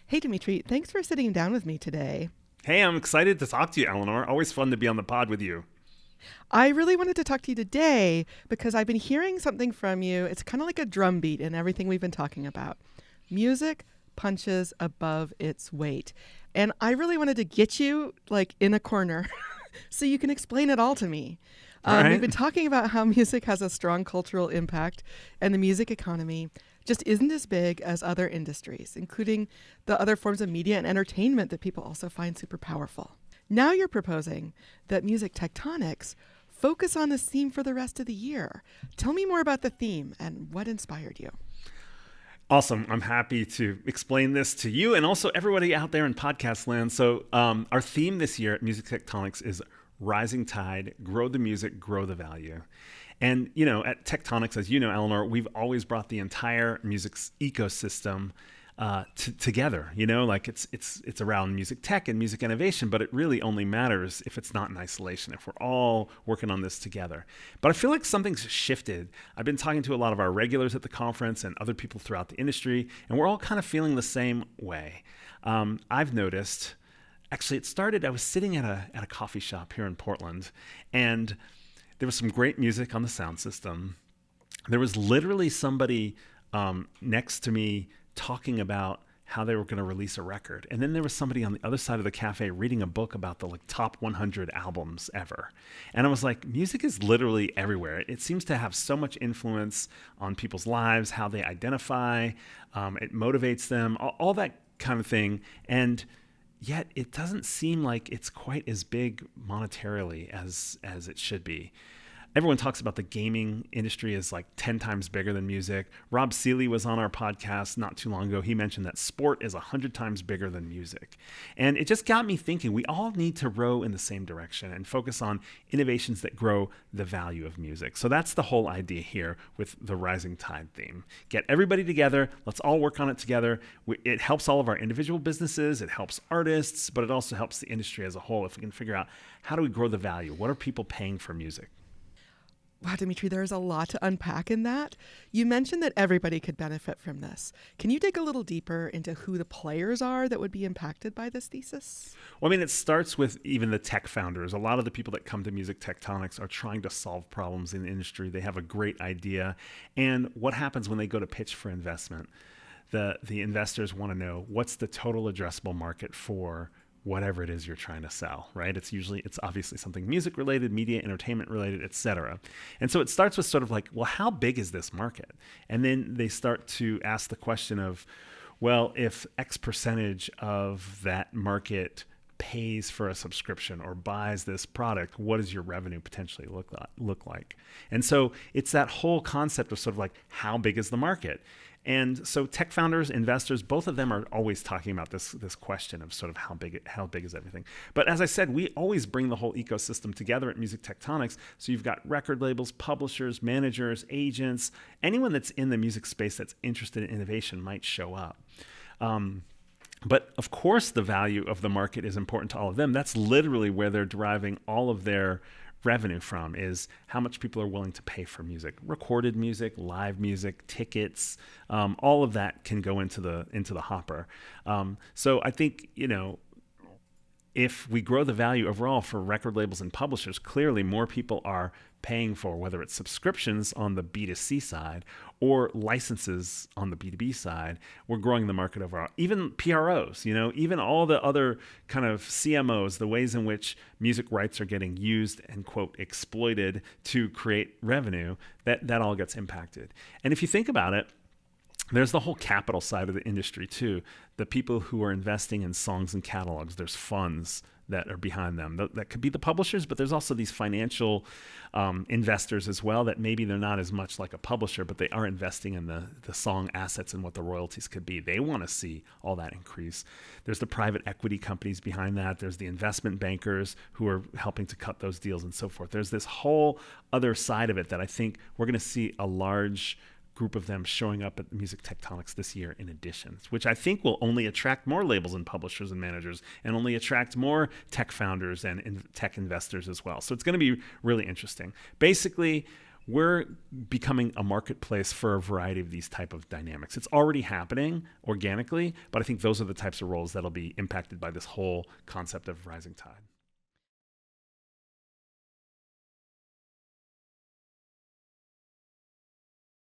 Hey, Dmitri, thanks for sitting down with me today. Hey, I'm excited to talk to you, Eleanor. Always fun to be on the pod with you. I really wanted to talk to you today because I've been hearing something from you. It's kind of like a drumbeat in everything we've been talking about. Music punches above its weight. And I really wanted to get you like in a corner so you can explain it all to me. All We've right. been talking about how music has a strong cultural impact and the music economy just isn't as big as other industries, including the other forms of media and entertainment that people also find super powerful. Now you're proposing that music tectonics focus on this theme for the rest of the year. Tell me more about the theme and what inspired you. Awesome. I'm happy to explain this to you and also everybody out there in podcast land. So, our theme this year at Music Tectonics is Rising Tide, Grow the Music, Grow the Value. And, at Tectonics, as you know, Eleanor, we've always brought the entire music ecosystem together. Like it's around music tech and music innovation, but it really only matters if it's not in isolation, if we're all working on this together. But I feel like something's shifted. I've been talking to a lot of our regulars at the conference and other people throughout the industry, and we're all kind of feeling the same way. I've noticed, actually, it started, I was sitting at a coffee shop here in Portland, and there was some great music on the sound system. There was literally somebody next to me talking about how they were going to release a record. And then there was somebody on the other side of the cafe reading a book about the top 100 albums ever. And I was like, music is literally everywhere. It seems to have so much influence on people's lives, how they identify, it motivates them, all that kind of thing. And yet it doesn't seem like it's quite as big monetarily as it should be. Everyone talks about the gaming industry as like 10 times bigger than music. Rob Seeley was on our podcast not too long ago. He mentioned that sport is 100 times bigger than music. And it just got me thinking we all need to row in the same direction and focus on innovations that grow the value of music. So that's the whole idea here with the Rising Tide theme. Get everybody together. Let's all work on it together. It helps all of our individual businesses. It helps artists, but it also helps the industry as a whole if we can figure out how do we grow the value? What are people paying for music? Wow, Dimitri, there's a lot to unpack in that. You mentioned that everybody could benefit from this. Can you dig a little deeper into who the players are that would be impacted by this thesis? Well, I mean, it starts with even the tech founders. A lot of the people that come to Music Tectonics are trying to solve problems in the industry. They have a great idea. And what happens when they go to pitch for investment? The investors want to know what's the total addressable market for whatever it is you're trying to sell, right? It's obviously something music related, media, entertainment related, etc. And so it starts with sort of like, well, how big is this market? And then they start to ask the question of, well, if X percentage of that market pays for a subscription or buys this product, what does your revenue potentially look like? And so it's that whole concept of sort of like, how big is the market? And so tech founders, investors, both of them are always talking about this question of sort of how big is everything. But as I said, we always bring the whole ecosystem together at Music Tectonics. So you've got record labels, publishers, managers, agents, anyone that's in the music space that's interested in innovation might show up. But of course, the value of the market is important to all of them. That's literally where they're deriving all of their revenue from, is how much people are willing to pay for music, recorded music, live music, tickets, all of that can go into the hopper. So I think, if we grow the value overall for record labels and publishers, clearly more people are paying for, whether it's subscriptions on the B2C side or licenses on the B2B side. We're growing the market overall. Even PROs, even all the other kind of CMOs, the ways in which music rights are getting used and, quote, exploited to create revenue, that all gets impacted. And if you think about it, there's the whole capital side of the industry too. The people who are investing in songs and catalogs, there's funds that are behind them. That could be the publishers, but there's also these financial investors as well that maybe they're not as much like a publisher, but they are investing in the song assets and what the royalties could be. They want to see all that increase. There's the private equity companies behind that. There's the investment bankers who are helping to cut those deals and so forth. There's this whole other side of it that I think we're going to see a large group of them showing up at Music Tectonics this year in addition, which I think will only attract more labels and publishers and managers and only attract more tech founders and tech investors as well. So it's going to be really interesting. Basically, we're becoming a marketplace for a variety of these type of dynamics. It's already happening organically, but I think those are the types of roles that'll be impacted by this whole concept of rising tide.